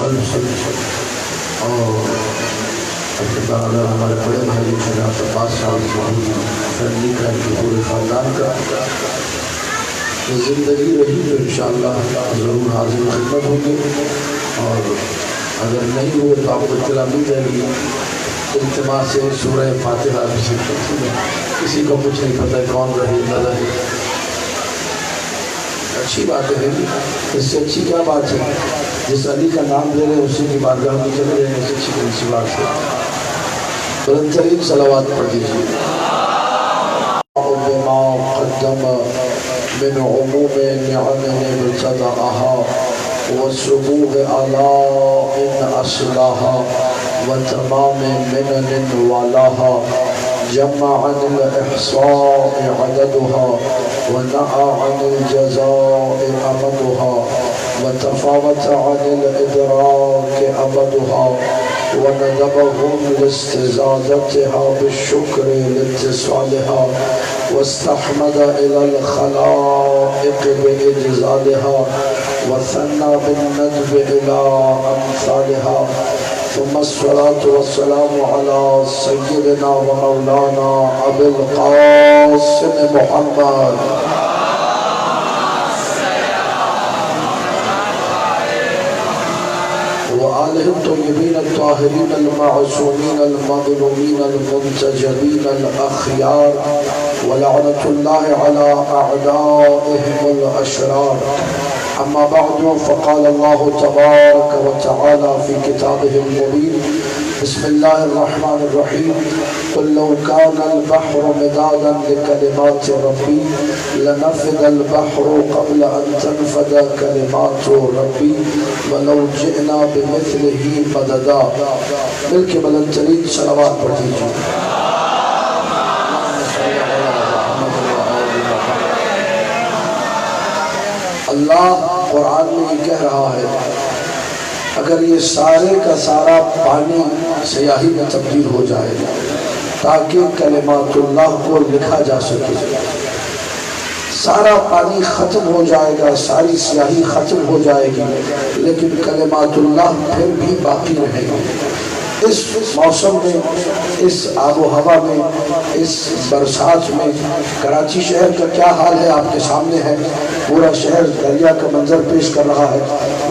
اور اگر ہمارے بڑے بھائی جناب عباس صاحب فیملی کا پورے خاندان کا زندگی رہی تو انشاءاللہ ضرور حاضر خدمت ہوں گے، اور اگر نہیں ہوئے تو آپ کو اطلاع مل جائے گی اجتماع سے سورہ فاتحہ کسی کو کچھ نہیں پتہ کون رہے نہ رہے۔ اچھی بات ہے، اس سے اچھی کیا بات ہے؟ جس علی کا نام لے رہے ہیں اسی کی بارگاہ میں چلے جائیں، اس اچھی کون سی بات ہے؟ بلند ترین صلوات پڑھ دیجیے۔ بما قدم من عموم نعمه ابتدأها وسبوغ آلاء أصلها وتمام منن والاها جمع عن الإحصاء عددها ونأى عن الجزاء أمدها وتفاوت عن الإدراك أبدها وندبهم لاستزادتها بالشكر لاتصالها واستحمد إلى الخلائق بإجزالها وثنى بالندب إلى أمثالها ثم الصلاة والسلام على سيدنا ومولانا أبي القاسم محمد وآله الطيبين الطاهرين المعصومين المظلومين المنتجبين الأخيار ولعنة الله على أعدائهم الأشرار. أما بعد فقال الله تبارك وتعالى في كتابه المبين بسم الله الرحمن الرحيم قل لو كان البحر مدادا لكلمات ربي لنفد البحر قبل أن تنفد كلمات ربي ولو جئنا بمثله مددا. مل کے بلند ترین صلوات پڑھ دیجیے۔ اللہ قرآن میں یہ کہہ رہا ہے اگر یہ سارے کا سارا پانی سیاہی میں تبدیل ہو جائے گا تاکہ کلمات اللہ کو لکھا جا سکے، سارا پانی ختم ہو جائے گا، ساری سیاہی ختم ہو جائے گی، لیکن کلمات اللہ پھر بھی باقی رہے گا۔ اس موسم میں، اس آب و ہوا میں، اس برسات میں کراچی شہر کا کیا حال ہے آپ کے سامنے ہے۔ پورا شہر دریا کا منظر پیش کر رہا ہے۔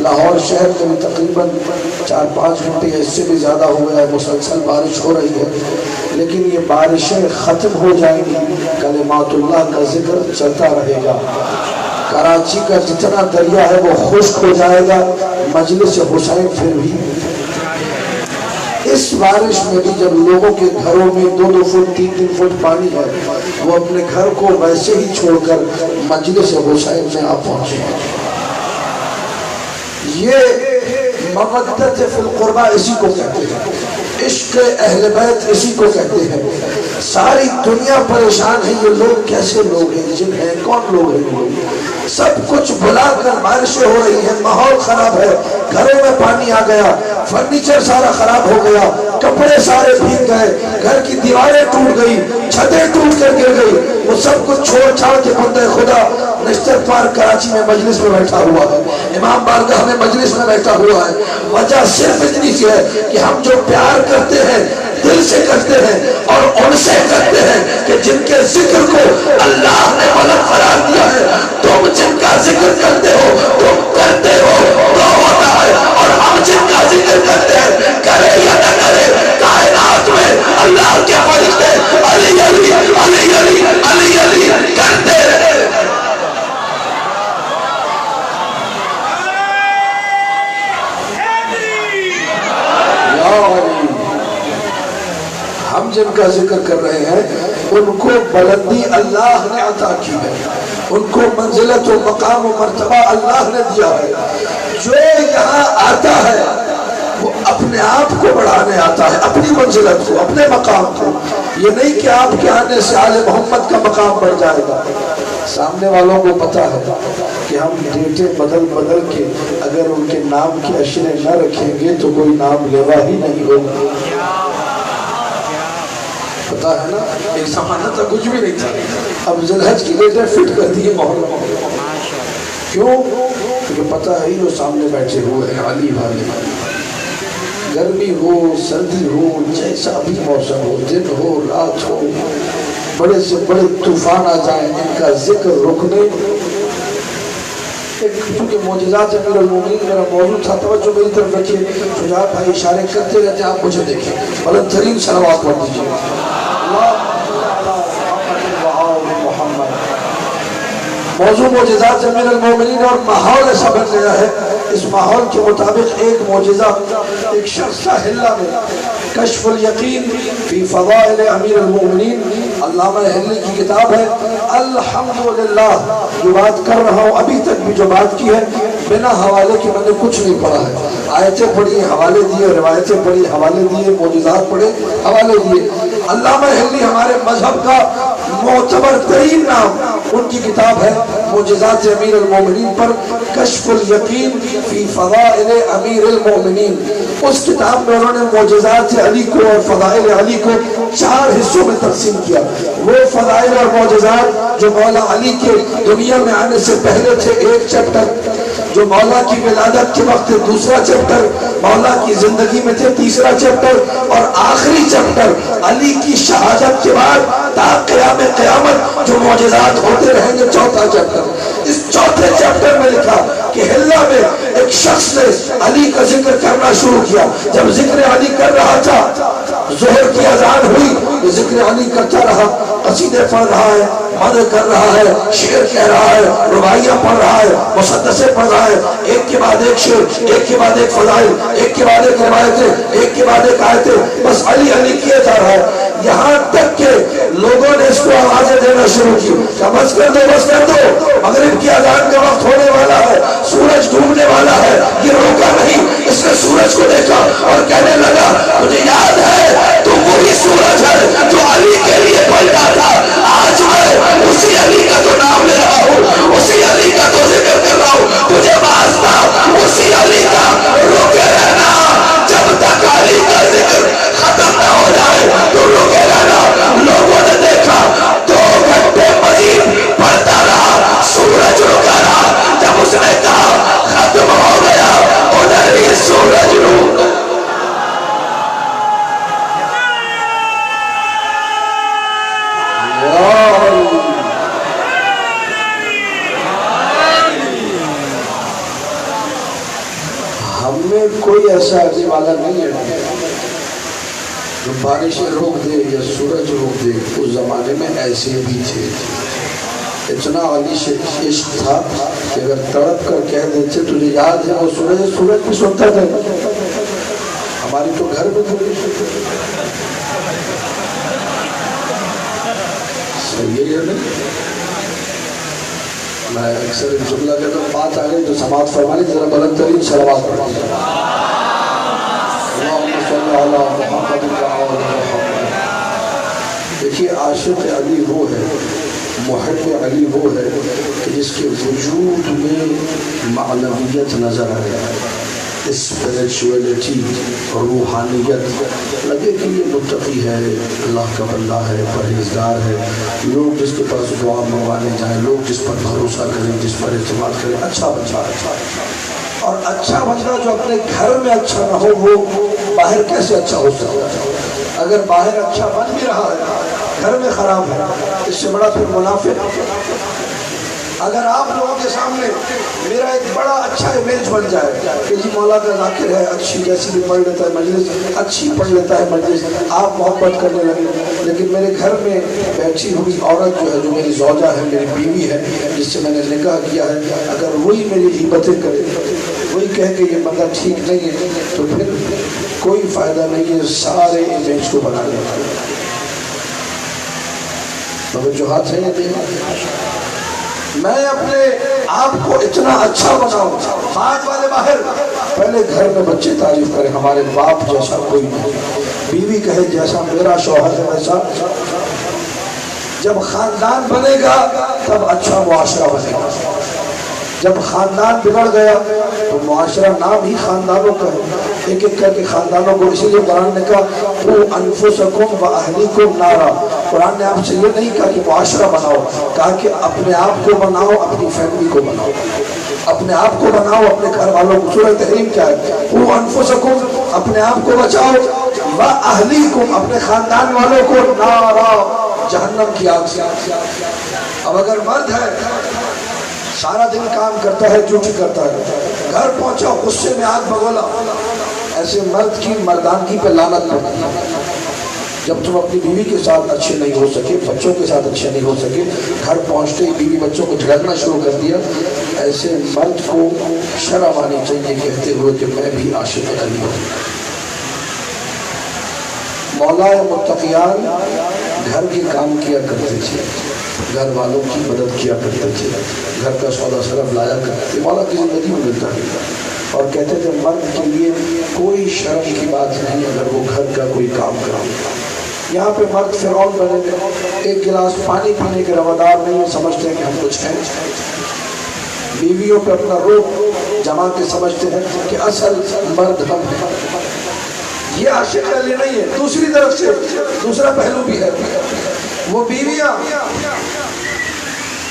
لاہور شہر میں تقریباً 4-5 گھنٹے اس سے بھی زیادہ ہو گیا ہے، مسلسل بارش ہو رہی ہے، لیکن یہ بارشیں ختم ہو جائیں گی، کلمات اللہ کا ذکر چلتا رہے گا۔ کراچی کا جتنا دریا ہے وہ خشک ہو جائے گا، مجلس حسین پھر بھی۔ اس بارش میں بھی جب لوگوں کے گھروں میں 2-2 فٹ 3-3 فٹ پانی ہے، وہ اپنے گھر کو ویسے ہی چھوڑ کر مجلس حسین میں آ پہنچے۔ یہ مودت فی القربہ اسی کو کہتے ہیں، عشق اہل بیت اسی کو کہتے ہیں۔ ساری دنیا پریشان ہے، یہ لوگ کیسے لوگ ہیں، جن ہیں کون لوگ ہیں لوگ، سب کچھ بھلا کر بارشیں ہو رہی ہیں، ماحول خراب ہے، گھروں میں پانی آ گیا، فرنیچر سارا خراب ہو گیا، کپڑے سارے بھیگ گئے، گھر کی دیواریں ٹوٹ گئی، چھتیں ٹوٹ کر گر گئی، وہ سب کچھ چھوڑ چھاڑ کے بندہ خدا نشتر پارک کراچی میں مجلس میں بیٹھا ہوا ہے، امام بارگاہ میں مجلس میں بیٹھا ہوا ہے۔ وجہ صرف اتنی سی ہے کہ ہم جو پیار کرتے ہیں دل سے کرتے ہیں اور ان سے کرتے ہیں کہ جن کے ذکر کو اللہ نے بلند قرار دیا ہے۔ تم جن کا ذکر کرتے ہو، تم کرتے ہو تو ہوتا ہے، اور ہم جن کا ذکر کرتے ہیں کرے یا نہ کرے، کائنات میں اللہ کے فرشتے علی علی علی علی علی علی کرتے رہے۔ ہم جن کا ذکر کر رہے ہیں ان کو بلندی اللہ نے عطا کی ہے، ان کو منزلت و مقام و مرتبہ اللہ نے دیا ہے۔ جو یہاں آتا ہے وہ اپنے آپ کو بڑھانے آتا ہے، اپنی منزلت کو، اپنے مقام کو، یہ نہیں کہ آپ کے آنے سے آل محمد کا مقام بڑھ جائے گا۔ سامنے والوں کو پتا ہے کہ ہم ڈیٹے بدل بدل کے اگر ان کے نام کی اشرے نہ رکھیں گے تو کوئی نام لیوا ہی نہیں ہوگا۔ پتا ہے نا، ایک زمانہ تھا کچھ بھی نہیں تھا، اب ذوالحج کی ڈیٹیں فٹ کر دیے محرم۔ کیوں؟ کیونکہ پتا ہے جو سامنے بیٹھے ہوئے ہیں علی والے، گرمی ہو سردی ہو جیسا بھی موسم ہو دن ہو رات ہو بڑے سے بڑے طوفان آ جائیں ان کا ذکر رکنے کیونکہ معجزات امیر المومنین میرا موضوع تھا توجہ میری طرف رکھیے شجاعت بھائی اشارے کرتے رہتے آپ مجھے دیکھیں بلند ترین صلوات پڑھ دیجیے موضوع معجزات امیر المومنین اور ماحول ایسا بن گیا ہے اس ماحول کے مطابق ایک معجزہ ایک شخص کا ہلا میں کشف الیقین فی فضائل امیر المومنین علامہ ہلی کی کتاب ہے الحمدللہ جو بات کر رہا ہوں ابھی تک بھی جو بات کی ہے بنا حوالے کی میں نے کچھ نہیں پڑھا ہے آیتیں پڑھی حوالے دیے روایتیں پڑھی حوالے دیے معجزات پڑھے حوالے دیے علامہ ہلی ہمارے مذہب کا معتبر ترین نام ان کی کتاب ہے معجزات امیر المومنین پر کشف الیقین فی فضائل امیر المومنین اس کتاب میں انہوں نے معجزات علی کو اور فضائل علی کو 4 حصوں میں تقسیم کیا وہ فضائل اور معجزات جو مولا علی کے دنیا میں آنے سے پہلے تھے ایک چیپٹر جو مولا کی ولادت کے وقت دوسرا چیپٹر مولا کی زندگی میں تھے تیسرا چیپٹر اور آخری چیپٹر علی کی شہادت کے بعد تا قیام قیامت جو معجزات ہوتے رہیں گے چوتھا چیپٹر اس چوتھے چیپٹر میں لکھا کہ ہلا میں ایک شخص نے علی کا ذکر کرنا شروع کیا جب ذکر علی کر رہا تھا ظہر کی اذان ہوئی یہ ذکر علی کرتا رہا قصیدے پڑھ رہا ہے مدح کر رہا ہے شعر کہہ رہا ہے رباعیہ پڑھ رہا ہے مسدسے پڑھ رہا ہے ایک کے بعد ایک شعر ایک کے بعد ایک فضائل ایک کے بعد ایک روایتیں ایک کے بعد ایک آیتیں بس علی علی کیا جا رہا ہے یہاں تک کہ لوگوں نے اس کو آوازیں دینا شروع کی کہ بس کر دو مغرب کی اذان کا وقت ہونے والا ہے سورج ڈوبنے والا ہے یہ روکا نہیں اس نے سورج کو دیکھا اور کہنے لگا مجھے یاد ہے تو وہی سورج ہے جو علی کے لیے پلٹا تھا آج میں اسی علی کا تو نام لے رہا ہوں اسی علی کا تو ذکر کر رہا ہوں تجھے واسطہ اسی علی کا روکے رہنا جب تک علی کا ذکر ختم نہ ہو جائے تو روکے رہنا لوگوں نے دیکھا 2 گھنٹے مزید پڑھتا رہا سورج رکا رہا جب اس نے کہا ختم ہو گیا ادھر ہی سورج رک کوئی ایسا علی والا نہیں ہے جو بارشیں روک دے یا سورج روک دے اس زمانے میں ایسے بھی تھے اتنا علی سے عشق تھا کہ اگر تڑپ کر کہہ دیتے تجھے یاد ہے وہ سورج بھی سنتا تھا ہماری تو گھر میں تھوڑی صحیح ہے نا میں اکثر جملہ کہتا ہوں بات آ گئی تو سماعت فرما لی ذرا بلند ترین صلوات پڑھ دیجیے دیکھیے عاشق علی وہ ہے محب علی وہ ہے کہ جس کے وجود میں معنویت نظر آئے اسپریچولیٹی روحانیت لگے کہ یہ متقی ہے اللہ کا بندہ ہے پرہیزگار ہے لوگ جس کے پاس دعا منگوانے جائیں لوگ جس پر بھروسہ کریں جس پر اعتماد کریں اچھا بندہ اور اچھا بندہ جو اپنے گھر میں اچھا نہ ہو وہ باہر کیسے اچھا ہو سکتا ہے اگر باہر اچھا بن بھی رہا ہے گھر میں خراب ہے اس سے بڑا پھر منافق اگر آپ لوگوں کے سامنے میرا ایک بڑا اچھا امیج بن جائے کہ جی مولا کا ذاکر ہے اچھی جیسی بھی پڑھ لیتا ہے مجلس اچھی پڑھ لیتا ہے مجلس آپ محبت کرنے لگے لیکن میرے گھر میں بیٹھی ہوئی عورت جو ہے جو میری زوجہ ہے میری بیوی ہے جس سے میں نے نکاح کیا ہے اگر وہی میری غیبتیں کرے وہی کہہ کہ یہ بندہ ٹھیک نہیں ہے تو پھر کوئی فائدہ نہیں ہے سارے امیج کو بنا لیتا ہے توجہات ہیں یہ دیکھا میں اپنے آپ کو اتنا اچھا بناؤں بعد والے باہر پہلے گھر میں بچے تعریف کریں ہمارے باپ جیسا کوئی نہیں بیوی کہے جیسا میرا شوہر ہے ویسا جب خاندان بنے گا تب اچھا معاشرہ بنے گا جب خاندان بگڑ گیا تو معاشرہ نام ہی خاندانوں کا ہے ایک ایک کر کے خاندانوں کو اسی لیے قرآن نے کہا تو انفسکم و اہلیکم نارا قرآن نے آپ سے یہ نہیں کہا کہ معاشرہ بناؤ کہا کہ اپنے آپ کو بناؤ اپنی فیملی کو بناؤ اپنے آپ کو بناؤ اپنے گھر والوں کو سورہ تحریم کیا ہے وہ انفسکم اپنے آپ کو بچاؤ، وَأَهْلِيكُمْ اپنے خاندان والوں کو نارا جہنم کی آگ سے۔ اب اگر مرد ہے سارا دن کام کرتا ہے، ڈیوٹی کرتا ہے، گھر پہنچا غصے میں آگ بگولا، ایسے مرد کی مردانگی پہ لعنت پڑتی ہے۔ جب تم اپنی بیوی کے ساتھ اچھے نہیں ہو سکے، بچوں کے ساتھ اچھے نہیں ہو سکے، گھر پہنچتے ہی بیوی بچوں کو جھگڑنا شروع کر دیا، ایسے مرد کو شرم آنی چاہیے کہتے ہوئے کہ میں بھی عاشق علی ہوں۔ مولا متقیان گھر کے کام کیا کرتے تھے، گھر والوں کی مدد کیا کرتے تھے، گھر کا سودا سرب لایا کرتے تھے، مولا کی زندگی میں ملتا نہیں، اور کہتے تھے مرد کے لیے کوئی شرم کی بات نہیں اگر وہ گھر کا کوئی کام کرے۔ یہاں پہ مرد فرعون بنے تھے، ایک گلاس پانی پینے کے روادار نہیں، سمجھتے ہیں کہ ہم کچھ ہیں، بیویوں پہ اپنا روپ جما کے سمجھتے ہیں کہ اصل مرد ہم ہیں۔ یہ عاشق علی نہیں ہے۔ دوسری طرف سے دوسرا پہلو بھی ہے، وہ بیویاں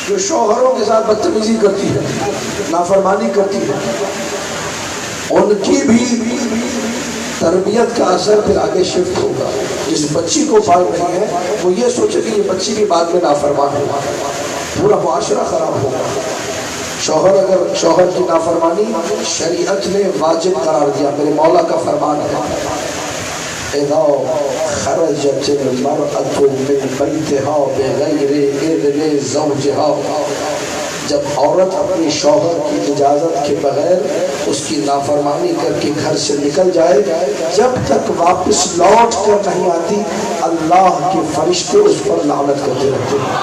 جو شوہروں کے ساتھ بدتمیزی کرتی ہے، نافرمانی کرتی ہے، ان کی بھی تربیت کا اثر پھر آگے شفٹ ہوگا۔ جس بچی کو پال رہی ہے وہ یہ سوچے کہ یہ بچی بھی بعد میں نافرمان ہوگا، پورا معاشرہ خراب ہوگا۔ شوہر کی نافرمانی شریعت نے واجب قرار دیا، میرے مولا کا فرمان ہے، اذا خرجت المرأة من بیتها بغیر اذن زوجها، جب عورت اپنی شوہر کی اجازت کے بغیر اس کی نافرمانی کر کے گھر سے نکل جائے، جب تک واپس لوٹ کر نہیں آتی اللہ کے فرشتے اس پر لعنت کرتے رہتے ہیں۔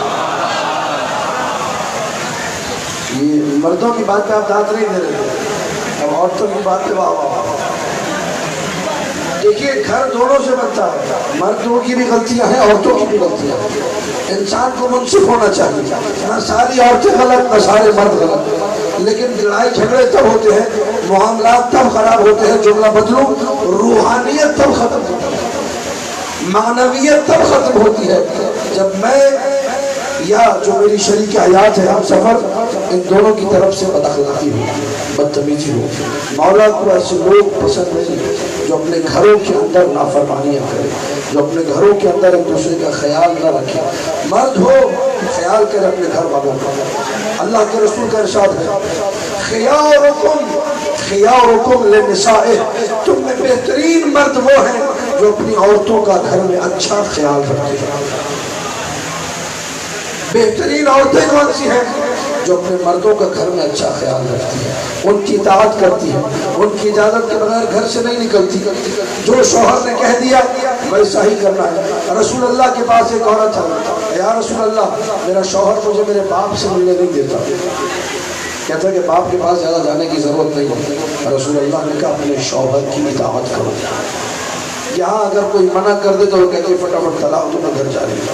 یہ مردوں کی بات پہ آپ دانت نہیں دے رہے، اب عورتوں کی بات پہ واہ۔ دیکھیے گھر دونوں سے بنتا ہے، مردوں کی بھی غلطیاں ہیں، عورتوں کی بھی غلطیاں ہیں۔ انسان کو منصف ہونا چاہیے، نہ ساری عورتیں غلط نہ سارے مرد غلط، لیکن لڑائی جھگڑے تب ہوتے ہیں، معاملات تب خراب ہوتے ہیں، جملہ بدلوں، روحانیت تب ختم ہوتی ہے، معنویت تب ختم ہوتی ہے جب میں یا جو میری شریک حیات ہے ہم سفر، ان دونوں کی طرف سے بد اخلاقی ہو، بدتمیزی ہو۔ مولا کو ایسے لوگ پسند نہیں جو اپنے گھروں کے اندر نافرمانیاں کرے، جو اپنے گھروں کے اندر ایک دوسرے کا خیال نہ رکھے۔ مرد ہو خیال کرے اپنے گھر والوں کا، اللہ کے رسول کا ارشاد ہے، خیارکم لنسائہ، تم میں بہترین مرد وہ ہیں جو اپنی عورتوں کا گھر میں اچھا خیال رکھتے ہیں۔ بہترین عورتیں کون سی ہیں؟ جو اپنے مردوں کا گھر میں اچھا خیال رکھتی ہیں، ان کی اطاعت کرتی ہیں، ان کی اجازت کے بغیر گھر سے نہیں نکلتی، جو شوہر نے کہہ دیا ویسا ہی کرنا ہے۔ رسول اللہ کے پاس ایک عورت ہے، یا رسول اللہ میرا شوہر مجھے میرے باپ سے ملنے نہیں دیتا، کہتا ہے کہ باپ کے پاس زیادہ جانے کی ضرورت نہیں ہے۔ رسول اللہ نے کہا اپنے شوہر کی اطاعت کرو۔ یہاں اگر کوئی منع کر دے تو وہ کہتے فٹافٹ طلاق دو، میں گھر جا رہی ہوں۔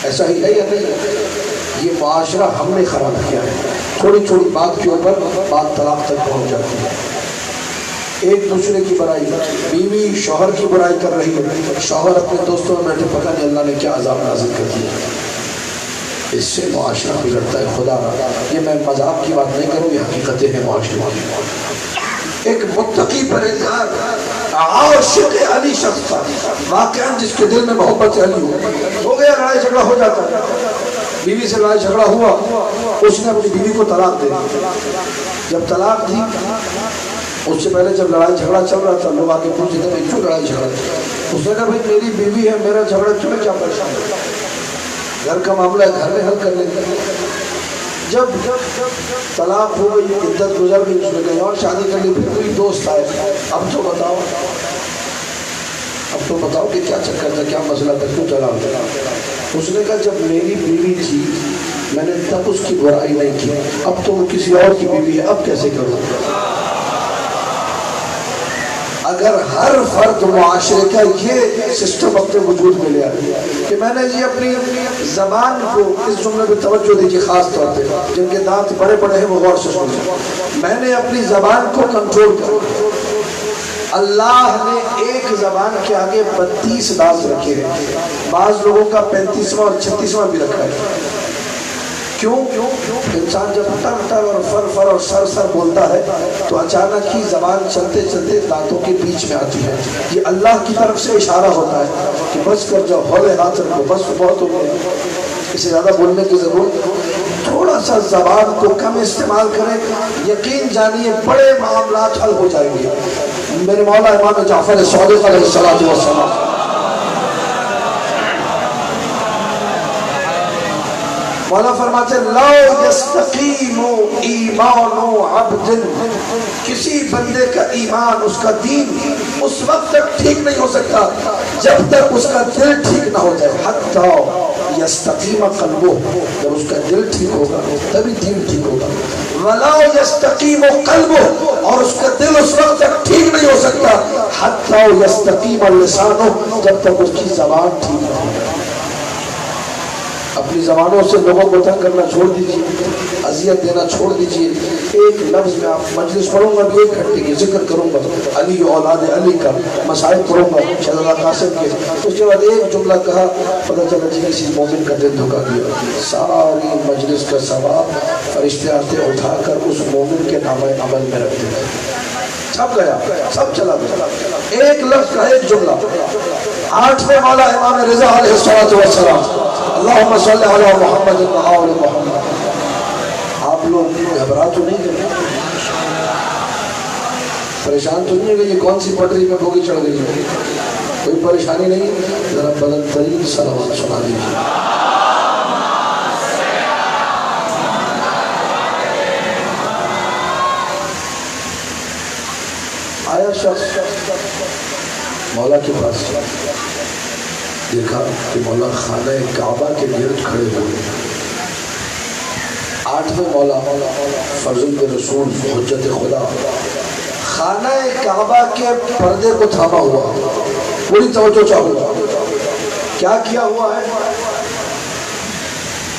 ایسا ہی ہے یا نہیں؟ یہ معاشرہ ہم نے خراب کیا ہے، تھوڑی چھوٹی بات کے اوپر بات طلاق تک پہنچ جاتی ہے۔ ایک دوسرے کی برائی، بیوی شوہر کی برائی کر رہی ہے، شوہر اپنے دوستوں میں بیٹھے پتہ نہیں اللہ نے کیا عذاب نازل کر دیا، اس سے معاشرہ بگڑتا ہے۔ خدا یہ میں مذاق کی بات نہیں کروں، یہ حقیقتیں ہیں معاشرے کی۔ ایک متقی پرہیزگار عاشق علی شخص تھا، واقعاً جس کے دل میں محبت علی ہو گیا، لڑائی جھگڑا ہو جاتا ہے، بیوی سے لڑائی جھگڑا ہوا، اس نے اپنی بیوی کو طلاق دے دی۔ جب طلاق دی، اس سے پہلے جب لڑائی جھگڑا چل رہا تھا لوگ آگے پوچھتے تھے بھائی کیوں لڑائی جھگڑا، اس نے کہا بھائی میری بیوی ہے، میرا جھگڑا تمہیں کیا پریشان ہے، گھر کا معاملہ ہے گھر میں حل کر لیں گے۔ جب طلاق ہو گئی، عدت گزر گئی، اس نے کہیں اور شادی کر لی، پھر کوئی دوست آئے، اب تو بتاؤ کہ کیا چکر تھا، کیا مسئلہ تھا، کیوں طلاق دیا؟ اس نے کہا جب میری بیوی تھی میں نے تب اس کی برائی نہیں کی، اب تو وہ کسی اور کی بیوی ہے، اب کیسے کروں؟ اگر ہر فرد معاشرے کا یہ سسٹم اپنے وجود میں لے آئے کہ میں نے جی اپنی زبان کو، اس جملے پہ توجہ دیجیے خاص طور پہ، جن کے دانت بڑے بڑے ہیں وہ غور سے سنیں، میں نے اپنی زبان کو کنٹرول کر، اللہ نے ایک زبان کے آگے 32 دانت رکھے ہیں، بعض لوگوں کا 35واں اور 36واں بھی رکھا ہے، کیوں؟ انسان جب ٹر ٹر اور فر فر اور سر سر بولتا ہے تو اچانک ہی زبان چلتے چلتے دانتوں کے بیچ میں آتی ہے. یہ اللہ کی طرف سے اشارہ ہوتا ہے کہ بس کر جاؤ، ہولے ہاتھ رکھو، بس بہت ہو گیا، اس سے زیادہ بولنے کی ضرورت. تھوڑا سا زبان کو کم استعمال کریں، یقین جانیے بڑے معاملات حل ہو جائیں گے. میرے مولا امام جعفر صادق علیہ الصلوۃ والسلام مولا فرماتے لا یستقیم ایمان عبد، کسی بندے کا ایمان، اس کا دین اس وقت تک ٹھیک نہیں ہو سکتا جب تک اس کا دل ٹھیک نہ ہو جائے. حتی یستقیم قلبہ، جب اس کا دل ٹھیک ہوگا تبھی دین ٹھیک ہوگا. ولا یستقیم قلبہ، اور اس کا دل اس وقت تک ٹھیک نہیں ہو سکتا حتی یستقیم لسانہ، جب تک اس کی زبان ٹھیک نہ ہو. اپنی زبانوں سے لوگوں کو تنگ کرنا چھوڑ دیجیے، اذیت دینا چھوڑ دیجیے. ایک لفظ میں آپ مجلس پڑھوں گا، بھی 1 گھنٹے کی ذکر کروں گا علی اولاد علی کا، مسائل پڑھوں گا شہزادہ قاسم کے. اس کے بعد ایک جملہ کہا، پتہ چلا جی کسی مومن کا دل دھوکا دیا. ساری مجلس کا ثواب فرشتے آتے اٹھا کر اس مومن کے نامہ عمل میں رکھتے ہیں. سب گیا، سب چلا گیا. ایک لفظ کا ایک جملہ. 8ویں مولا امام رضا علیہ الصلوۃ والسلام اللہم صلی علی محمد و آل محمد. آپ لوگ گھبرا تو نہیں گئے، پریشان تو نہیں ہے کہ یہ کون سی پٹری میں بوگی چڑھ گئی ہے؟ کوئی پریشانی نہیں. ذرا بلند ترین صلوات سنا دیجیے. آیا شخص مولا کے پاس، دیکھا کہ مولا خانہ کعبہ کے گرد کھڑے ہوئے. 8ویں مولا فرزند رسول حجت خدا خانہ کعبہ کے پردے کو تھاما ہوا. پوری توجہ چاہوں، کیا کیا ہوا ہے؟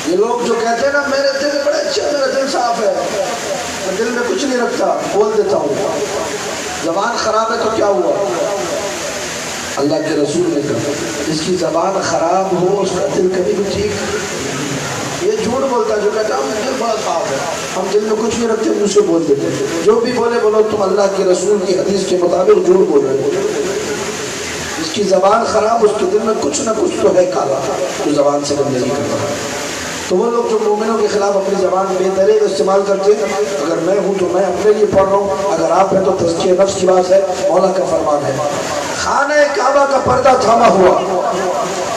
یہ لوگ جو کہتے ہیں نا میرے دل بڑے اچھے، میرا دل صاف ہے، میں دل میں کچھ نہیں رکھتا، بول دیتا ہوں. زبان خراب ہے تو کیا ہوا؟ اللہ کے رسول نے کہا جس کی زبان خراب ہو اس کا دل کبھی بھی ٹھیک. یہ جھوٹ بولتا ہے جو کہتا ہم دل بہت صاف ہے، ہم دل میں کچھ نہیں رکھتے، منہ سے بول دیتے. جو بھی بولے بولو تم اللہ کے رسول کی حدیث کے مطابق جھوٹ بول رہے ہو. جس کی زبان خراب اس کے دل میں کچھ نہ کچھ تو ہے کالا، جو زبان سے بندگی کرتا ہے. تو وہ لوگ جو مومنوں کے خلاف اپنی زبان بے دریغ استعمال کرتے ہیں، اگر میں ہوں تو میں اپنے لیے پڑھ رہا ہوں، اگر آپ ہیں تو تزکیہ نفس کی بات ہے. مولا کا فرمان ہے. خانہ کعبہ کا پردہ تھاما ہوا.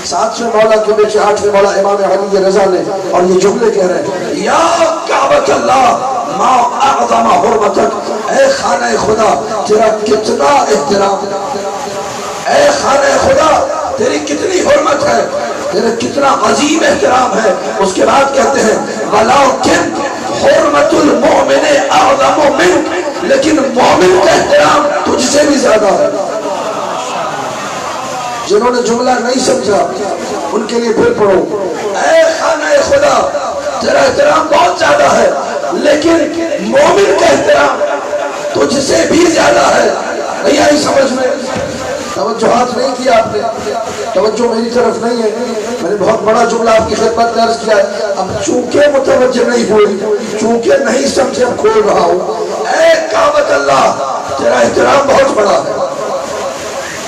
7ویں مولا کے بیچے 8ویں مولا امام علی رضا نے، اور یہ جملے کہہ رہے ہیں یا کعبۃ اللہ ما اعظم حرمتک، اے خانہ خدا تیرا کتنا احترام، اے خانہ خدا تیری کتنی حرمت ہے، تیرا کتنا عظیم احترام ہے. اس کے بعد کہتے ہیں ولیکن حرمت المؤمن اعظم منک، لیکن مومن کا احترام تجھ سے بھی زیادہ ہے. جنہوں نے جملہ نہیں سمجھا ان کے لیے پھر پڑھو. اے خانہ خدا تیرا احترام بہت زیادہ ہے، لیکن مومن کا احترام تجھ سے بھی زیادہ ہے. نہیں آئی سمجھ میں؟ توجہات نہیں کیا آپ نے، توجہ میری طرف نہیں ہے. میں نے بہت بڑا جملہ آپ کی خدمت میں عرض کیا ہے، اب چونکہ متوجہ نہیں ہوئی، چونکہ نہیں سمجھے، اب کھول رہا ہوں. اے کعبۃ اللہ تیرا احترام بہت بڑا ہے،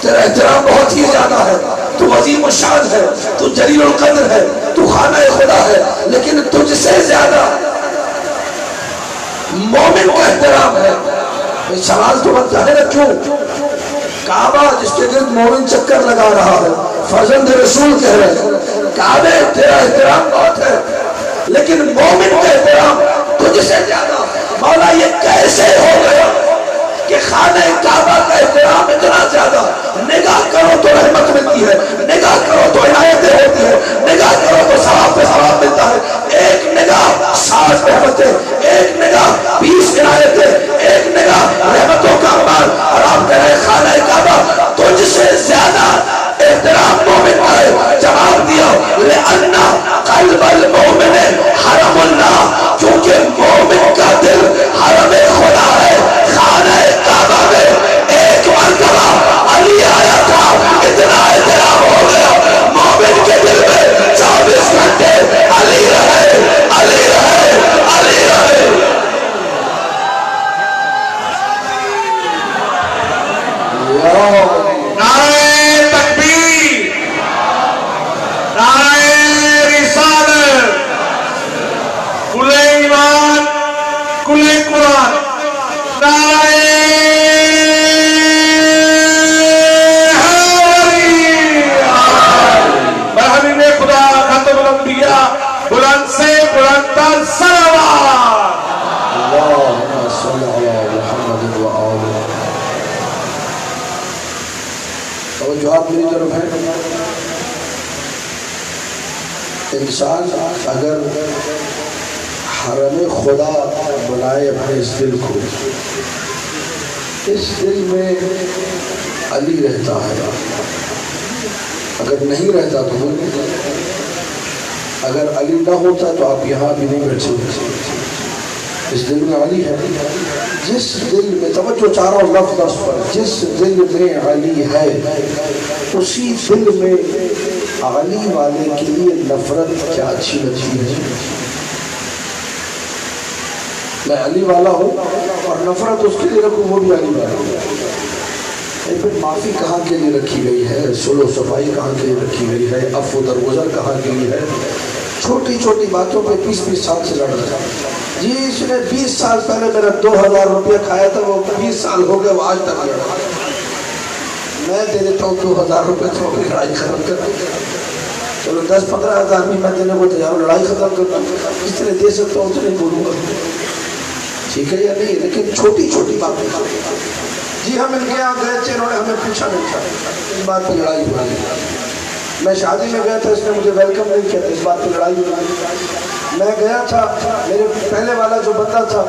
تیرا احترام بہت ہی زیادہ ہے، تو عظیم الشان ہے، تو جلیل القدر ہے، تو خانہ خدا ہے، لیکن تجھ سے زیادہ مومن کا احترام ہے. سوال تو بنتا ہے نا کیوں؟ کعبہ جس کے گرد مومن چکر لگا رہا ہے، فرزند رسول کہہ رہے ہیں کعبے تیرا احترام بہت ہے، لیکن مومن کا احترام تجھ سے زیادہ. مولا یہ کیسے ہو گیا کہ خانہ کعبہ کا احترام اتنا زیادہ؟ نگاہ کرو تو رحمت ملتی ہے، نگاہ کرو تو عنایتیں ہوتی ہے، نگاہ کرو تو ثواب پہ ثواب ملتا ہے. ایک نگاہ 60 رحمتیں، ایک نگاہ 20 عنایتیں، ایک نگاہ رحمتوں کا امال. اور آپ کہہ رہے خانہ کعبہ تجھ سے زیادہ احترام مومن کا ہے. جواب دیا لأن قلب المؤمن حرم اللہ، کیونکہ مومن کا دل حرم خدا ہے. خانہ کعبہ میں ایک مرتبہ علی آیا تھا، اتنا احترام ہو گیا مومن کے دل میں 24 گھنٹے علی رہے، علی رہے. نعرہ تکبیر، نعرہ رسالت، کل ایمان، کل قرآن، نعرہ برہمین خدا خاتم الانبیاء، بلند سے بلند تر صلوات۔ اللہم صل علی محمد و آلہ۔ توجہات میری طرف ہے۔ انسان اگر حرم خدا بنائے اپنے اس دل کو، اس دل میں علی رہتا ہے، اگر نہیں رہتا تو وہ نہیں، اگر علی نہ ہوتا تو آپ یہاں بھی نہیں بیٹھ سکتے۔ اس دل میں علی ہے، جس دل میں توجہ چاہ رہا ہوں لفظ پر، جس دل میں علی ہے اسی دل میں علی والے کے لیے نفرت کیا اچھی لگتی ہے۔ میں علی والا ہوں اور نفرت اس کے لیے رکھوں، وہ بھی علی والا ہوں۔ پھر معافی کہاں کے لیے رکھی گئی ہے، صلح و صفائی کہاں کے لیے رکھی گئی ہے، عفو درگزر کہاں کے لیے ہے؟ چھوٹی چھوٹی باتوں پہ 20-20 سال سے لڑ رہا ہے۔ جی اس نے 20 سال پہلے میرا 2000 روپیہ کھایا تھا، وہ 20 سال ہو گئے، وہ آج تک لڑ رہا ہے۔ میں دے دیتا ہوں 2000 روپے تو اپنی لڑائی ختم کر دوں، چلو 10-15 ہزار بھی میں دینے کو تیار ہوں، لڑائی ختم کر دوں، اس طرح دے سکتا ہوں اتنے بولوں گا، ٹھیک ہے یا نہیں؟ لیکن چھوٹی چھوٹی باتیں، جی ہم ان کے یہاں گئے تھے، انہوں نے ہمیں پوچھا نہیں تھا، اس بات پہ لڑائی ہوئی۔ میں شادی میں گیا تھا، اس نے مجھے ویلکم نہیں کیا تھا، اس بات پہ لڑائی ہوئی۔ میں گیا تھا، میرے پہلے والا جو بندہ تھا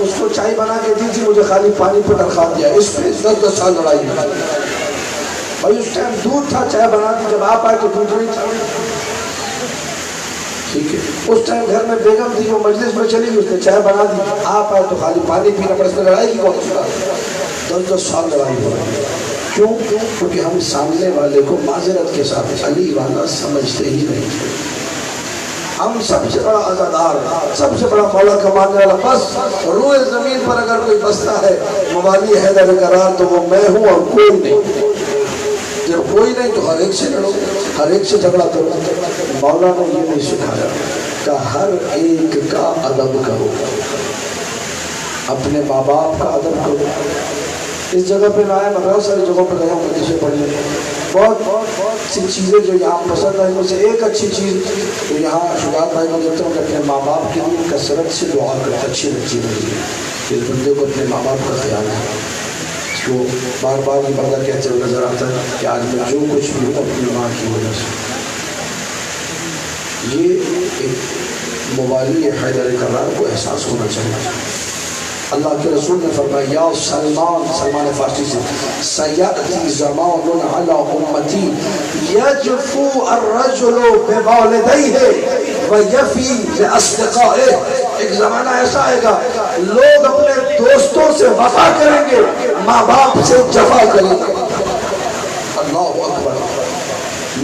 اس کو چائے بنا کے دی تھی، مجھے خالی پانی پہ تنخواہ دیا، اس پہ 10 سال لڑائی ہوئی۔ بھائی اس ٹائم دودھ تھا، چائے بنا دی، جب آپ آئے تو دودھ نہیں تھا، ٹھیک ہے۔ اس ٹائم گھر میں بیگم تھی، وہ مجلس میں چلی گئی، اس نے چائے بنا دی، آپ آئے تو خالی پانی پینا پڑا، اس میں لڑائی کی بہت چکا، 10 سال لڑائی ہو رہی ہے۔ کیوں؟ کیونکہ ہم سامنے والے کو معذرت کے ساتھ علی والا سمجھتے ہی نہیں۔ ہم سب سے بڑا عزادار، سب سے بڑا مولا کمانے والا، بس روئے زمین پر اگر کوئی بستا ہے موالی حیدر قرار تو وہ میں ہوں اور کوئی نہیں۔ جب کوئی نہیں تو ہر ایک سے لڑو، ہر ایک سے جھگڑا کرو۔ مولا نے یہ نہیں سکھایا کہ ہر ایک کا ادب کرو، اپنے ماں باپ کا ادب کرو۔ اس جگہ پہ میں آیا، میں بہت ساری جگہوں پہ گیا ہوں مجھے پڑھنے، بہت سی چیزیں جو یہاں پسند آئی، مجھے ایک اچھی چیز جو یہاں شجاعت بھائی میں دیکھتا ہوں کہ اپنے ماں باپ کے لیے کثرت سے دعا کرتا، اچھی لگتی مجھے اس بندے کو اپنے ماں باپ کا خیال ہے۔ اس کو بار بار یہ بندہ کہتے ہوئے نظر آتا ہے کہ آج میں جو کچھ بھی ہوں اپنی ماں کی وجہ سے۔ یہ ایک موالی حیدر کرار کو احساس ہونا چاہیے۔ اللہ کے رسول نے فرمایا یا سلمان، سلمان فارسی سے، سیأتی زمان علی امتی یجفو الرجل بوالدیہ ویفی باصدقائہ۔ ایک زمانہ ایسا آئے گا لوگ اپنے دوستوں سے وفا کریں گے، ماں باپ سے جفا کریں گے۔ اللہ اکبر۔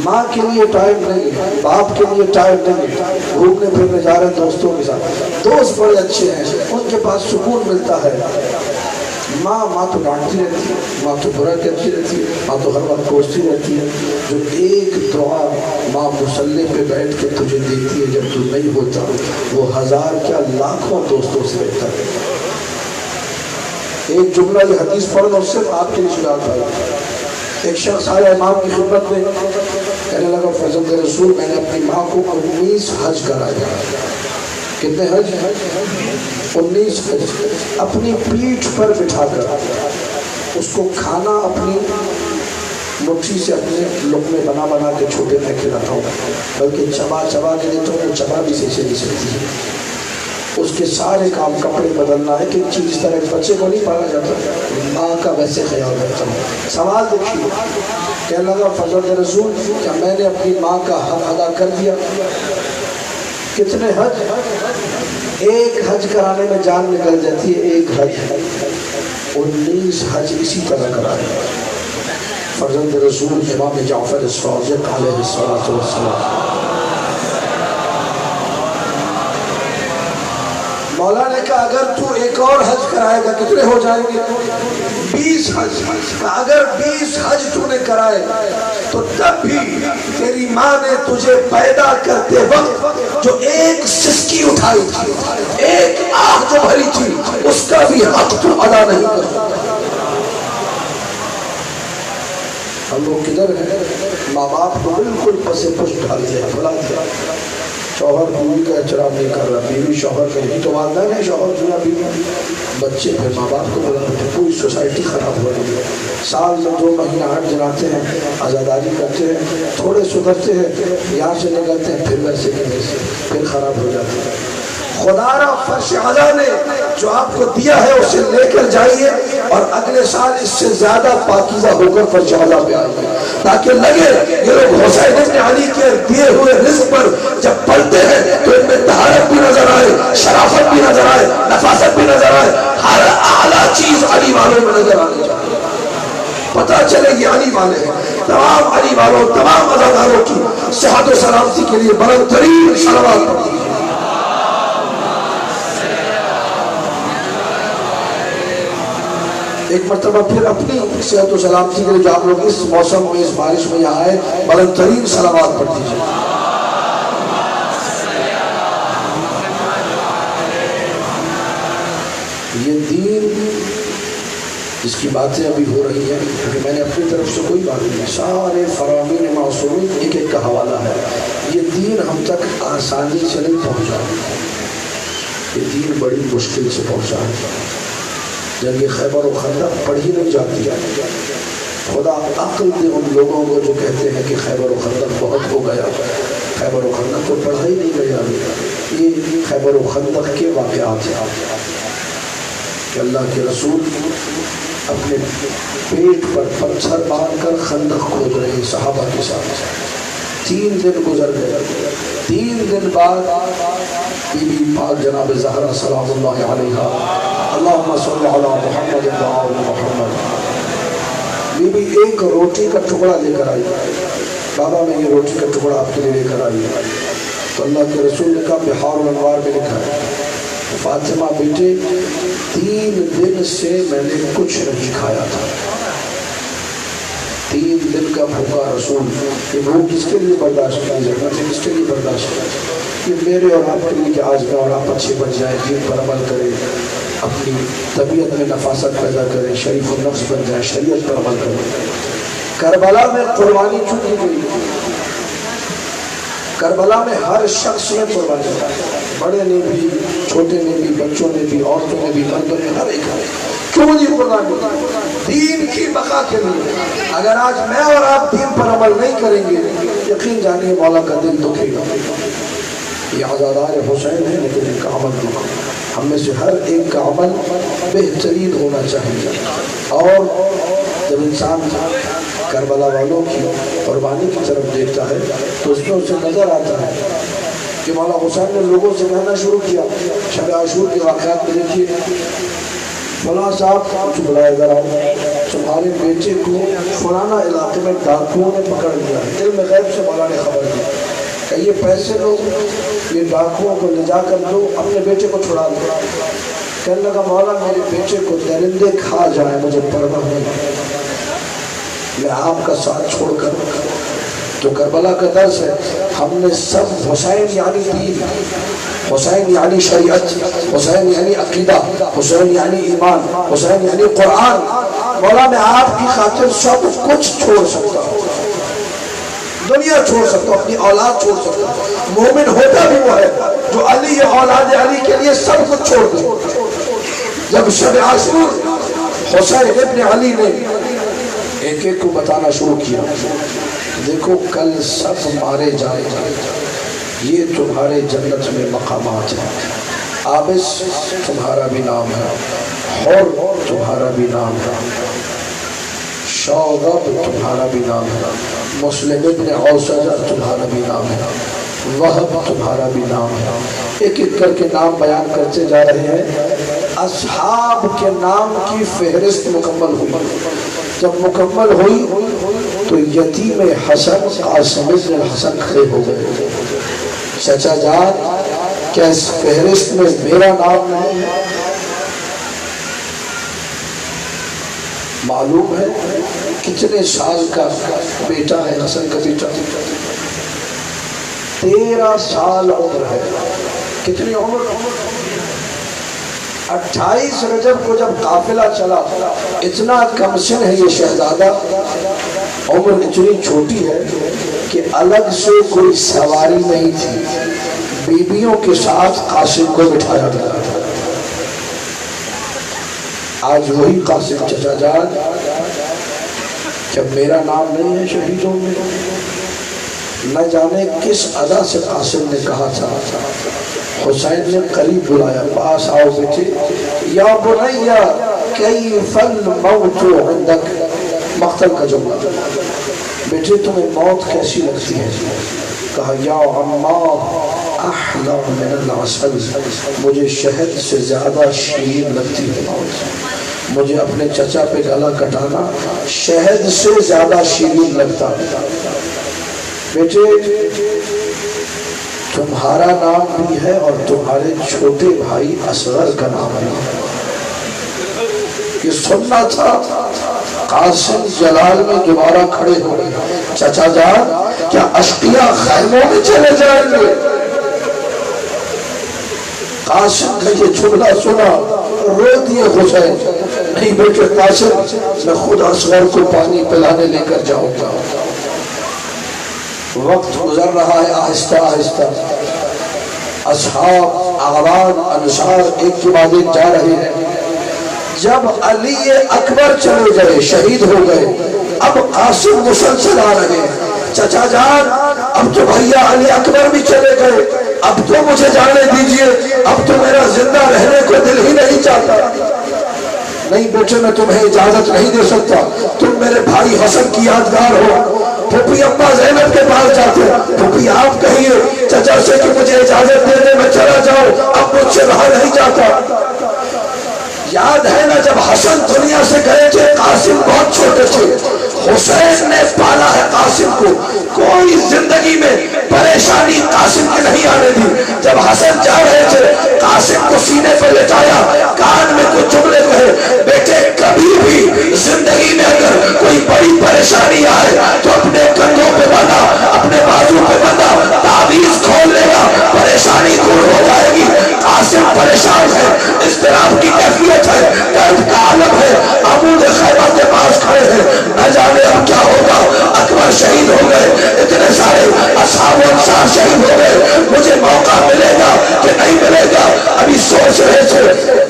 ماں کے لیے ٹائم نہیں ہے، باپ کے لیے ٹائم نہیں ہے، گھومنے پھرنے جا رہے ہیں دوستوں کے ساتھ، دوست بڑے اچھے ہیں، ان کے پاس سکون ملتا ہے۔ ماں تو ڈانٹتی رہتی ہے، ماں تو برا کہتی رہتی ہے، ماں تو ہر وقت کوستی رہتی ہے۔ جو ایک دعا ماں مصلی پہ بیٹھ کے تجھے دیتی ہے جب تو نہیں ہوتا، وہ 1000 کیا لاکھوں دوستوں سے بہتر ہے۔ ایک جملہ یہ حدیث پڑھ لو، صرف آپ کے لیے شجاعت بھائی۔ ایک شخص آیا امام کی خدمت میں، کہنے لگا فرزند رسول میں نے اپنی ماں کو 19 حج کرایا۔ کتنے حج؟ 19 حج۔ اپنی پیٹھ پر بٹھا کر اس کو کھانا اپنی مٹھی سے اپنے لقمے بنا بنا کے چھوٹے میں کھلاتا ہوں، بلکہ چبا چبا کے دیتا ہوں، وہ چبا بھی سے نہیں سکتی ہے۔ اس کے سارے کام، کپڑے بدلنا ہے کہ چیز اس طرح بچے کو نہیں پالا جاتا، ماں کا ویسے خیال رکھتا ہوں۔ سوال دیکھیے، کہنے لگا فضل رسول کیا میں نے اپنی ماں کا حق ادا کر دیا؟ کتنے حج؟ ایک حج کرانے میں جان نکل جاتی ہے، ایک حج۔ 19 حج اسی طرح کرائے۔ فرزند رسول امام جعفر الصادق علیہ السلام، مولا نے کہا اگر تو ایک اور حج کرائے گا کتنے ہو جائیں گے؟ 20 حج، اگر 20 حج تو نے کرائے تو تب بھی تیری ماں نے تجھے پیدا کرتے وقت جو ایک سسکی اٹھائی تھی، ایک آہ جو بھری تھی، اس کا بھی حق تو ادا نہیں کر سکتا۔ ہم لوگ کدھر ہیں؟ ماں باپ کو بالکل پسے پشت ڈالتے ہیں، بھلا دیا شوہر بیوی کا احترام نہیں کر رہا، بیوی شوہر کا، یہی تو والدین ہے، شوہر چنا بیوی، بچے پھر ماں باپ کو بلاتے ہیں، پوری سوسائٹی خراب ہو رہی ہے۔ سال میں 2 مہینہ ہٹ جلاتے ہیں، آزاداری کرتے ہیں، تھوڑے سدھرتے ہیں، یہاں سے نکلتے ہیں، پھر ویسے ہی ویسے پھر خراب ہو جاتے ہیں۔ خدا را فرش اعلیٰ نے جو آپ کو دیا ہے اسے لے کر جائیے اور اگلے سال اس سے زیادہ پاکیزہ ہو کر فرش اعلیٰ پہ آئیے، تاکہ لگے یہ لوگ حسین ابن علی کے دیے ہوئے رزق پر جب پڑھتے ہیں تو ان میں طہارت بھی نظر آئے، شرافت بھی نظر آئے، نفاست بھی نظر آئے، ہر اعلیٰ چیز علی والوں میں نظر آنے چاہیے، پتہ چلے یہ علی والے ہیں۔ تمام علی والوں، تمام عزاداروں کی صحت و سلامتی کے لیے بلند ترین صلوات پڑھیے۔ ایک مرتبہ پھر اپنی صحت و سلامتی کے لیے جو آپ لوگ اس موسم میں، اس بارش میں یہاں آئے، بلند ترین صلوات پڑھ دیجیے۔ یہ دین جس کی باتیں ابھی ہو رہی ہیں، کیونکہ میں نے اپنی طرف سے کوئی بات نہیں، سارے فرامین معصومین ایک ایک کا حوالہ ہے، یہ دین ہم تک آسانی سے نہیں پہنچا، یہ دین بڑی مشکل سے پہنچا ہے۔ جنگ خیبر و خندق پڑھی نہیں جاتی ہے، خدا عقل دے ان لوگوں کو جو کہتے ہیں کہ خیبر و خندق بہت ہو گیا، خیبر و خندق کو پڑھا ہی نہیں گیا۔ یہ خیبر و خندق کے واقعات ہیں کہ اللہ کے رسول اپنے پیٹ پر پتھر باندھ کر خندق کھود رہے صحابہ کے ساتھ، 3 دن گزر گئے، 3 دن بعد بی بی پاک جناب زہرا سلام اللہ علیہا، اللہم صلی علی محمد و آل محمد، بی بی ایک روٹی کا ٹکڑا لے کر آئی، بابا میں یہ روٹی کا ٹکڑا آپ کے لیے لے کر آئی، تو اللہ کے رسول نے کہا بحار الانوار میں لکھا ہے فاطمہ بیٹے 3 دن سے میں نے کچھ نہیں کھایا تھا، 3 دن کا بھوکا رسول، یہ بھوک کس کے لیے برداشت کی جائے، کس کے لیے برداشت کی، یہ میرے اور آپ کے لیے کہ آج میں اور آپ اچھے بن جائیں، دین پر عمل کریں، اپنی طبیعت میں نفاست پیدا کریں، شریف النفس بن جائیں، شریعت پر عمل کریں۔ کربلا میں قربانی چکی گئی، کربلا میں ہر شخص میں قربانی، بڑے نے بھی، چھوٹے نے بھی، بچوں نے بھی، عورتوں نے بھی، مردوں نے، ہر ایک کیوں نہیں قربانی؟ دین کی بقا کے لیے۔ اگر آج میں اور آپ دین پر عمل نہیں کریں گے، یقین جانیے مولا کا دل دکھے گا۔ یہ عزادار حسین ہے لیکن ان کا عمل دکھا، ہم میں سے ہر ایک کا عمل بہترین ہونا چاہیے۔ اور جب انسان کربلا والوں کی قربانی کی طرف دیکھتا ہے تو اس میں اسے نظر آتا ہے کہ مولا حسین نے لوگوں سے کہنا شروع کیا، شب عاشور کے واقعات میں دیکھیے، فلاں صاحب کچھ بلائے ذرا، تمہارے بیٹے کو فلانا علاقے میں ڈاکوؤں نے پکڑ لیا، علم غیب سے مولا نے خبر دی کہ یہ پیسے لو، یہ ڈاکوؤں کو لے جا کر دو، اپنے بیٹے کو چھڑا دو۔ کہنے لگا مولا میرے بیٹے کو درندے کھا جائیں مجھے پرواہ نہیں، میں آپ کا ساتھ چھوڑ کر۔ تو کربلا کا درس ہے، ہم نے سب حسین یعنی دین، حسین یعنی شریعت، حسین یعنی عقیدہ، حسین یعنی ایمان، حسین یعنی قرآن۔ مولا میں آپ کی خاطر سب کچھ چھوڑ سکتا ہوں، دنیا چھوڑ سکتا ہوں، اپنی اولاد چھوڑ سکتا ہوں۔ مومن ہوتا بھی وہ ہے جو علی اولاد علی کے لیے سب کچھ چھوڑ دے۔ جب شب عاشور حسین ابن علی نے ایک ایک کو بتانا شروع کیا، دیکھو کل سب مارے جائے گا، یہ تمہارے جنت میں مقامات ہیں، عابس تمہارا بھی نام ہے، حور تمہارا بھی نام ہے، شوغب تمہارا بھی نام ہے، مسلم ابن اوسجہ تمہارا بھی نام ہے، وہب تمہارا بھی نام ہے۔ ایک ایک کر کے نام بیان کرتے جا رہے ہیں۔ اصحاب کے نام کی فہرست مکمل ہوئی، جب مکمل ہوئی تو یتیم حسن قاسم بن الحسن کھڑے ہو گئے، چچا جان کیا اس فہرست میں میرا نام نہیں ہے؟ معلوم ہے کتنے سال کا بیٹا ہے حسن کا بیٹا؟ 13 سال عمر ہے۔ کتنی عمر؟ 28 رجب کو جب قافلہ چلا، اتنا کم سن ہے یہ شہزادہ، عمر اتنی چھوٹی ہے کہ الگ سے کوئی سواری نہیں تھی، بیویوں کے ساتھ قاسم کو بٹھایا گیا تھا۔ آج وہی قاسم چچا جان، جب میرا نام نہیں ہے شہیدوں میں، نہ جانے کس ادا سے قاسم نے کہا تھا، حسین نے قریب بلایا، پاس آؤ بیٹے، یا بنیا کیف الموت عندک، مقتل کا جملہ، بیٹے تمہیں موت کیسی لگتی ہے؟ کہا یا عمار احلا من العسل، مجھے شہد سے زیادہ شیرین لگتی ہے موت، مجھے اپنے چچا پہ گلا کٹانا شہد سے زیادہ شیرین لگتا۔ بیٹے تمہارا نام بھی ہے اور تمہارے چھوٹے بھائی اصغر کا نام بھی ہے، یہ سننا تھا۔ قاسم جلال میں دوبارہ کھڑے ہو گئے، چچا جان کیا اشقیاء خیموں میں چلے جائیں گے؟ قاسم کا یہ جملہ سنا رو دیے حسین، نہیں بیٹے قاسم میں خود اصغر کو پانی پلانے لے کر جاؤں گا۔ وقت گزر رہا ہے آہستہ آہستہ، اصحاب اعوان انصار ایک کے بعد ایک جا رہے ہیں۔ جب علی اکبر چلے گئے شہید ہو گئے، اب قاسم مسلسل آ رہے ہیں، چچا جان اب تو بھیا علی اکبر بھی چلے گئے، اب تو مجھے جانے دیجئے، اب تو میرا زندہ رہنے کو دل ہی نہیں چاہتا۔ نہیں بیٹے میں تمہیں اجازت نہیں دے سکتا، تم میرے بھائی حسن کی یادگار ہو۔ پھوپھی اماں زینب کے پاس جاتے، پھوپھی آپ کہیے چچا سے کہ مجھے اجازت دے دے میں چلا جاؤں، اب مجھ سے رہا نہیں جاتا۔ یاد ہے نا جب حسن دنیا سے گئے تھے قاسم بہت چھوٹے تھے، حسین نے پالا ہے قاسم کو، کوئی زندگی میں پریشانی قاسم کی نہیں آنے دی۔ جب حسن جا رہے تھے قاسم کو سینے پر لٹایا، کان میں کچھ جملے کہے، بیٹے کبھی بھی زندگی میں اگر کوئی بڑی پریشانی آئے تو اپنے کندھوں پہ بندھا، اپنے بازو پہ بندھا، تعویذ کھول لے گا، پریشانی دور ہو جائے گی۔ قاسم پریشان ہے، اضطراب کی کیفیت ہے، درد کا عالم ہے، عمود خیمہ کے پاس کھڑے ہیں، نہ جانے اب کیا ہوگا۔ اکبر شہید ہو گئے، اتنے سارے اصحاب و انصار شہید ہو گئے، مجھے موقع ملے گا کہ نہیں ملے گا؟ ابھی سوچ رہے تھے،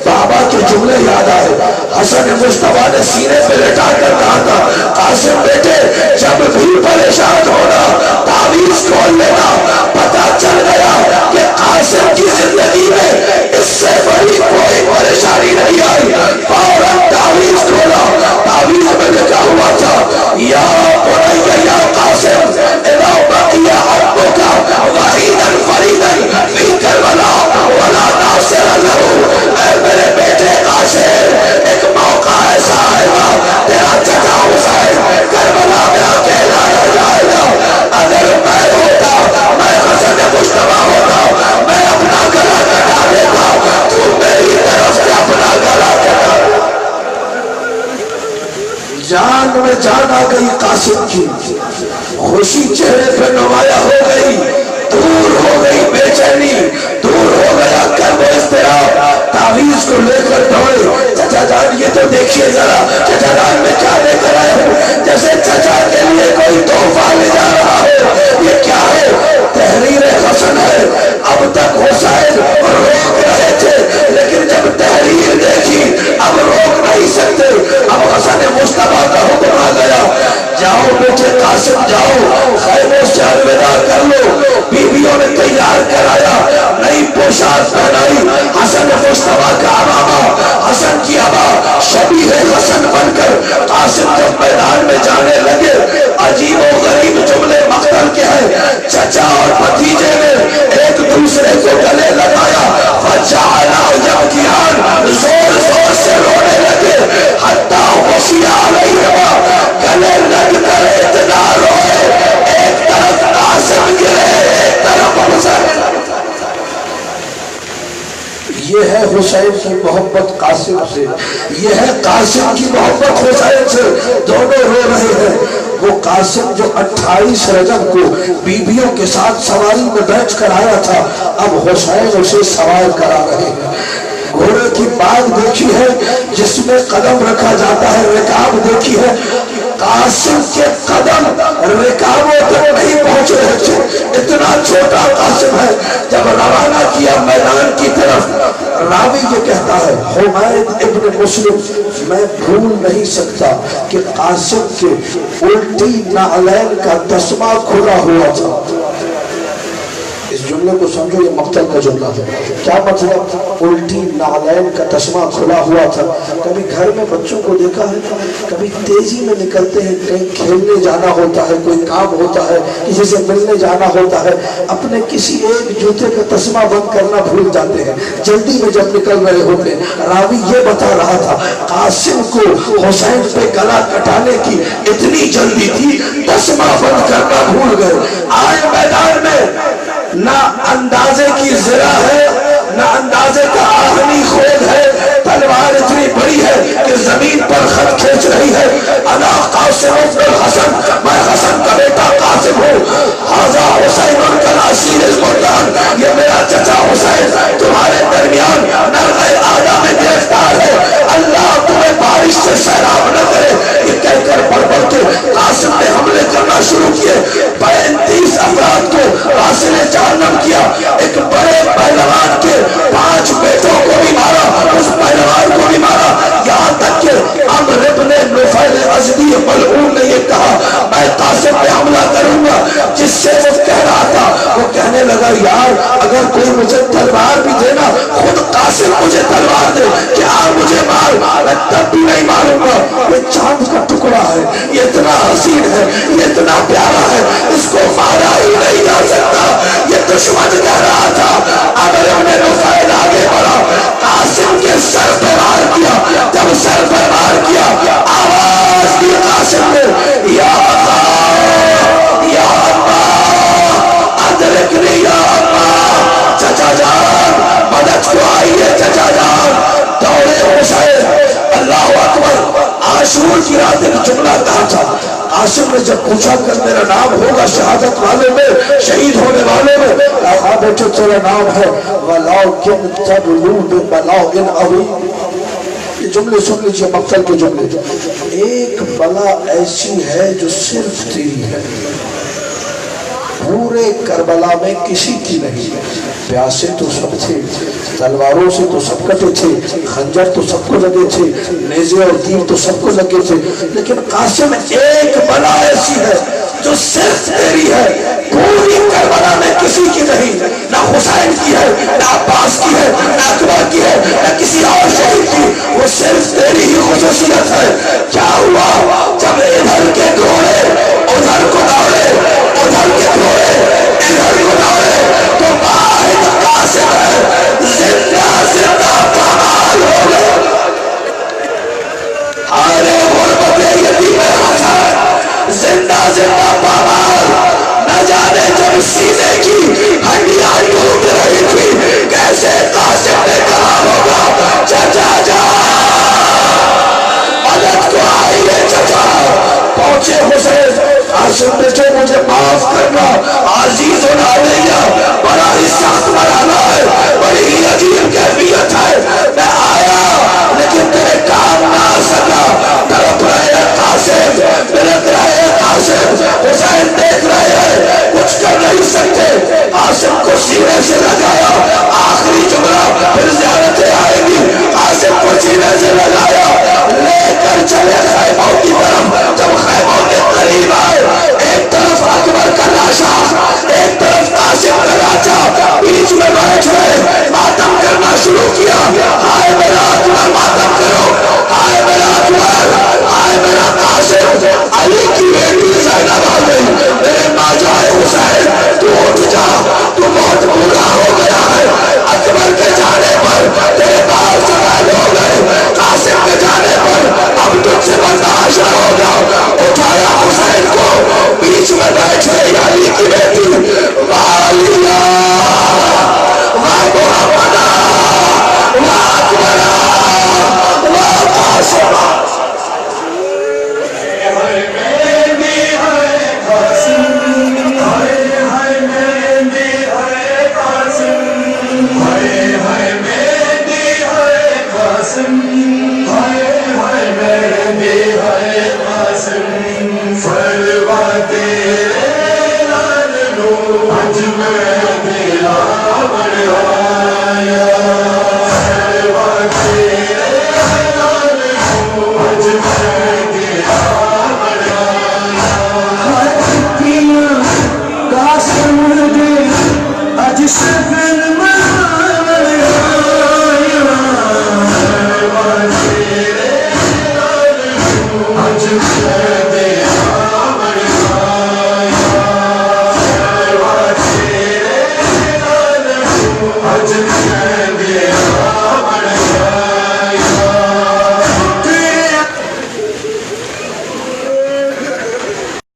بابا کے جملے یاد آئے، حسن مصطفیٰ نے سینے پہ لٹا کر کہا تھا، قاسم بیٹے جب بھی پریشان ہونا تعویذ کھول لینا۔ پتہ چل گیا کہ قاسم کی زندگی میں اس سے بڑی کوئی پریشانی نہیں آئی، فوراً تعویذ کھولا، تعویذ میں لکھا ہوا تھا یا بنی یا قاسم اذا بقی عبدک وحیدا فریدا فی کربلا ولا ناصر له، اے میرے بیٹے قاسم ایک موقع ایسا آئے گا تیرا چچا حسین کربلا میں اکیلا رہ جائے گا، اگر میں ہوتا، میں حسن مصطفیٰ ہوتا، میں اپنا گلا کٹا دیتا، تو میری طرف سے اپنا گلا کٹا۔ جان میں جان آ گئی قاسم کی، خوشی چہرے پہ نمایاں ہو گئی، دور ہو گئی بے چینی، دور ہو گیا کرب و اضطراب۔ تعویذ کو لے کر دوڑے، چچا جان یہ تو دیکھیے ذرا، چچا جان میں کیا لے کر آیا ہوں، جیسے چچا کے لیے کوئی تحفہ لے جا رہا ہو۔ یہ کیا ہے؟ تحریر حسن ہے۔ اب تک حسین روک رہے تھے لیکن جب تحریر دیکھی اب روک نہیں سکتے، اب حسن مصطفیٰ کا حکم آ گیا، جاؤ بیٹے قاسم جاؤ، خیموں سے الوداع کر لو۔ بیویوں نے تیار کرایا، نئی پوشاک پہنائی، حسن مصطفیٰ کا امامہ، حسن کی ابا شبیہ حسن بن کر قاسم جب میدان میں جانے لگے، عجیب و غریب جملے مقتل کے ہیں، چچا اور بھتیجے نے ایک دوسرے کو گلے لگایا، فجعلا یبکیان، زور زور سے رونے لگے، حتی غشی علیہما، گلے لگ کر اتنا روئے، ایک طرف قاسم گرے ایک طرف حسن۔ یہ ہے حسین کی محبت قاسم سے، یہ ہے قاسم کی محبت حسین سے، دونوں رو رہے ہیں۔ وہ قاسم جو 28 رجب کو بیویوں کے ساتھ سواری میں بیٹھ کر آیا تھا، اب حسین اسے سوار کرا رہے ہیں۔ گھوڑے کی باغ دیکھی ہے جس میں قدم رکھا جاتا ہے، رکاب دیکھی ہے، قاسم کے قدم رکابوں تک نہیں پہنچ رہے تھے، اتنا چھوٹا قاسم ہے۔ جب روانہ کیا میدان کی طرف، راوی یہ کہتا ہے حمید ابن مسلم، میں بھول نہیں سکتا کہ قاسم کے الٹی نعلین کا تسمہ کھلا ہوا تھا۔ اس جملے کو سمجھو، یہ مقتل کا جملہ ہے۔ کیا مطلب؟ الٹی نعلین کا تسمہ کھلا ہوا تھا۔ کبھی گھر میں بچوں کو دیکھا ہے، کبھی تیزی میں نکلتے ہیں، کہیں کھیلنے جانا ہوتا ہے، کوئی کام ہوتا ہے، کسی سے ملنے جانا ہوتا ہے، اپنے کسی ایک جوتے کا تسمہ بند کرنا بھول جاتے ہیں جلدی میں جب نکل رہے ہوتے ہیں۔ راوی یہ بتا رہا تھا قاسم کو حسین پہ گلا کٹانے کی اتنی جلدی تھی، تسمہ بند کرنا بھول گئے۔ آج میدان میں نہ اندازے کی زرہ ہے، نہ اندازے کا آہنی خود ہے، تلوار اتنی بڑی ہے کہ زمین پر خط کھینچ رہی ہے۔ انا قاسم ابن الحسن، میں حسن کا بیٹا قاسم ہوں۔ ھذا حسین الاسیر المردان، یہ میرا چچا حسین تمہارے درمیان نرغہ آدھا میں گرفتار ہے، اللہ تمہیں بارش سے سیراب نہ کرے۔ یہ کہہ کر بڑھ بڑھ کے قاسم نے حملے کرنا شروع کیے۔ 35 افراد کو قاسم نے جہنم کیا۔ ایک بڑے پہلوان کے 5 بیٹوں کو بھی مارا، اس پہلوان کو بھی مارا، یہاں تک کہ عمرو ابن نفیل ازدی ملعون نے یہ کہا میں قاسم پہ حملہ کروں گا۔ جس سے وہ کہہ رہا تھا وہ کہنے لگا یار اگر کوئی مجھے تلوار بھی دینا، خود قاسم مجھے تلوار دے کہ آپ مجھے مار، میں تب بھی نہیں ماروں گا۔ یہ چاند کا ٹکڑا ہے، یہ اتنا حسین ہے، یہ اتنا پیارا ہے، اس کو مارا ہی نہیں جا سکتا۔ یہ دشمن کہہ رہا تھا۔ اگر انہیں نفیل آگے بڑھا، قاسم کے سر پہ وار کیا، جب سر پہ وار کیا آواز دی قاسم نے یا اللہ یا اللہ ادرکنی یا اللہ، چچا جان مدد کو آئیے، چچا جان دوڑے حسین۔ اللہ اکبر۔ عاشور کی رات ایک جملہ کہا تھا، قاسم نے جب پوچھا کہ میرا نام ہوگا شہادت والوں میں، شہید ہونے والوں میں، کہا بیٹے تیرا نام ہے وَلَوْكِنْ تَبْلُو بِبَلَوْءٍ عَظِيمٍ۔ یہ جملے سن لیجئے، مقتل کے جملے۔ ایک بلا ایسی ہے جو صرف تیری ہے، پورے کربلا میں کسی کی نہیں۔ پیاسے تو سب تھے، تلواروں سے تو سب کٹے تھے، خنجر تو سب کو لگے تھے، نیزے اور تیر تو سب کو لگے تھے، لیکن قاسم ایک بلا ایسی ہے جو صرف تیری ہے، پوری کربلا میں کسی کی نہیں، نہ حسین کی ہے، نہ عباس کی ہے، نہ اکبر کی ہے، نہ کسی اور شہید کی، وہ صرف تیری ہی خصوصیت ہے۔ کیا ہوا جب ادھر کے گھوڑے ادھر کو دوڑے، ادھر کے گھوڑے ادھر کو دوڑے، تو واحد قاسم ہے، زندہ زندہ پامال ہو گئے۔ ہارے غربت یتیم حسن، زندہ زندہ پامال، نہ جانے جب سینے کی ہڈیاں ٹوٹ رہی تھی کیسے قاسم نے کہا ہوگا چچا جا مدد کو آئیے چچا۔ پہنچے حسین، قاسم نے جو مجھے معاف کرنا، عزیز العلیہ بڑا ہی سخت مرانا ہے، بڑی ہی عجیب کیفیت ہے، میں آیا لیکن تیرے کام نہ آ سکا، تڑپ رہے قاسم، بلک رہے قاسم، حسین دیکھ رہے ہیں کچھ کر نہیں سکتے۔ قاسم کو سینے سے لگایا، آخری جملہ پھر زیارتیں آئیں گی، قاسم کو سینے سے لگایا، لے کر چلے خیموں کی طرف۔ جب خیموں کے قریب آئے، ایک طرف اکبر کا ہے